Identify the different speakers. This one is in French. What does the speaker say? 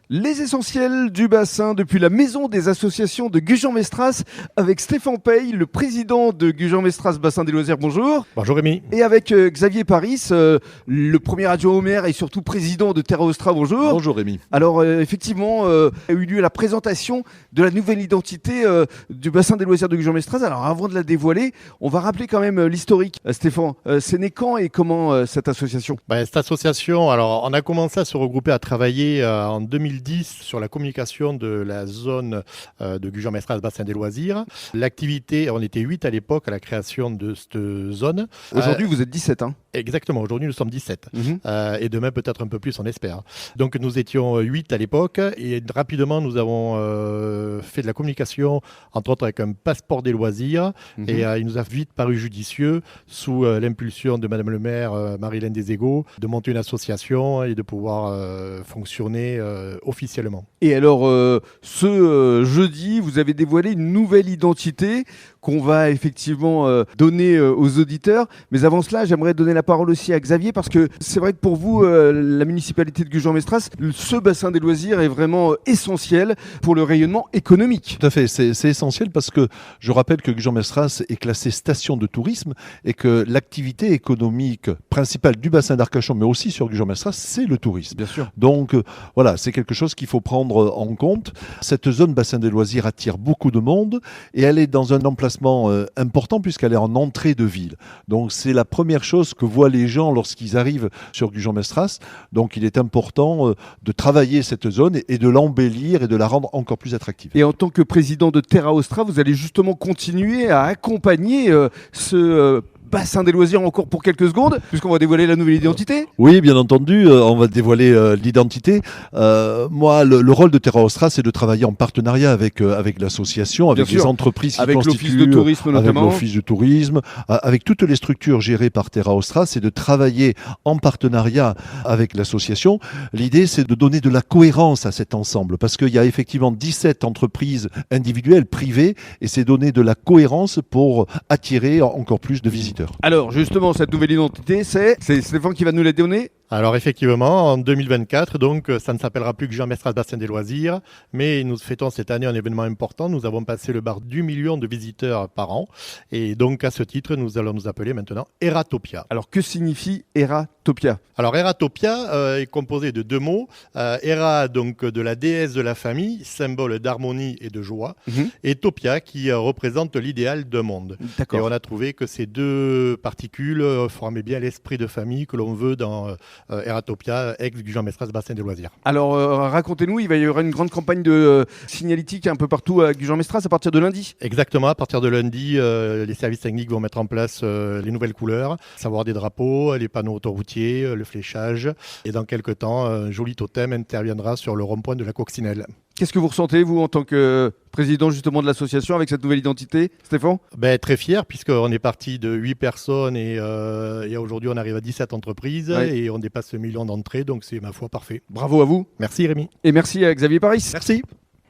Speaker 1: Les essentiels du bassin depuis la maison des associations de Gujan-Mestras avec Stéphane Paye, le président de Gujan-Mestras Bassin des Loisirs. Bonjour.
Speaker 2: Bonjour Rémi.
Speaker 1: Et avec Xavier Paris, le premier adjoint au maire et surtout président de Terra Ostra. Bonjour.
Speaker 3: Bonjour Rémi.
Speaker 1: Alors effectivement, a eu lieu la présentation de la nouvelle identité du bassin des loisirs de Gujan-Mestras. Alors avant de la dévoiler, on va rappeler quand même l'historique. Stéphane, c'est né quand et comment cette association?
Speaker 2: Cette association, alors on a commencé à se regrouper, à travailler en 2010 sur la communication de la zone de Gujan-Mestras Bassin des Loisirs. L'activité, on était 8 à l'époque à la création de cette zone.
Speaker 1: Aujourd'hui, vous êtes 17, hein?
Speaker 2: Exactement, aujourd'hui nous sommes 17. Et demain peut-être un peu plus, on espère. Donc nous étions 8 à l'époque et rapidement nous avons fait de la communication, entre autres avec un passeport des loisirs. Et il nous a vite paru judicieux, sous l'impulsion de Madame le maire, Marie-Hélène Deségaux, de monter une association et de pouvoir fonctionner officiellement.
Speaker 1: Et alors, ce jeudi, vous avez dévoilé une nouvelle identité qu'on va effectivement donner aux auditeurs. Mais avant cela, j'aimerais donner la parole aussi à Xavier, parce que c'est vrai que pour vous, la municipalité de Gujan-Mestras, ce bassin des loisirs est vraiment essentiel pour le rayonnement économique.
Speaker 3: Tout à fait, c'est essentiel parce que je rappelle que Gujan-Mestras est classé station de tourisme et que l'activité économique principale du bassin d'Arcachon, mais aussi sur Gujan-Mestras, c'est le tourisme.
Speaker 1: Bien sûr.
Speaker 3: Donc voilà, c'est quelque chose qu'il faut prendre en compte. Cette zone bassin des loisirs attire beaucoup de monde et elle est dans un emplacement important puisqu'elle est en entrée de ville. Donc c'est la première chose que voient les gens lorsqu'ils arrivent sur Gujan-Mestras. Donc il est important de travailler cette zone et de l'embellir et de la rendre encore plus attractive.
Speaker 1: Et en tant que président de Terra Ostra, vous allez justement continuer à accompagner ce bassin des loisirs encore pour quelques secondes, puisqu'on va dévoiler la nouvelle identité.
Speaker 3: Oui, bien entendu, on va dévoiler l'identité. Moi, le rôle de Terra Ostra, c'est de travailler en partenariat avec l'association, avec les entreprises qui
Speaker 1: avec
Speaker 3: constituent,
Speaker 1: l'office de tourisme notamment,
Speaker 3: avec l'office de tourisme, avec toutes les structures gérées par Terra Ostra, c'est de travailler en partenariat avec l'association. L'idée, c'est de donner de la cohérence à cet ensemble, parce qu'il y a effectivement 17 entreprises individuelles, privées, et c'est donner de la cohérence pour attirer encore plus de visiteurs.
Speaker 1: Alors justement, cette nouvelle identité, c'est Stéphane qui va nous la donner.
Speaker 2: Alors effectivement, en 2024, donc ça ne s'appellera plus que Gujan-Mestras Bassin des Loisirs, mais nous fêtons cette année un événement important. Nous avons passé le bar du million de visiteurs par an, et donc à ce titre, nous allons nous appeler maintenant Eratopia.
Speaker 1: Alors que signifie Eratopia?
Speaker 2: Alors Eratopia est composé de deux mots. Hera, donc de la déesse de la famille, symbole d'harmonie et de joie, et Topia qui représente l'idéal d'un monde.
Speaker 1: D'accord.
Speaker 2: Et on a trouvé que ces deux particules formaient bien l'esprit de famille que l'on veut dans Eratopia, ex-Gujan-Mestras Bassin des Loisirs.
Speaker 1: Alors racontez-nous, il va y avoir une grande campagne de signalétique un peu partout à Gujan-Mestras à partir de lundi.
Speaker 2: Exactement, à partir de lundi, les services techniques vont mettre en place les nouvelles couleurs, à savoir des drapeaux, les panneaux autoroutiers, le fléchage. Et dans quelques temps, un joli totem interviendra sur le rond-point de la Coccinelle.
Speaker 1: Qu'est-ce que vous ressentez, vous, en tant que président justement de l'association, avec cette nouvelle identité, Stéphane?
Speaker 2: Très fier, puisqu'on est parti de 8 personnes et aujourd'hui on arrive à 17 entreprises, et on dépasse le million d'entrées, donc c'est ma foi parfait.
Speaker 1: Bravo à vous.
Speaker 2: Merci Rémi.
Speaker 1: Et merci à Xavier Paris.
Speaker 2: Merci.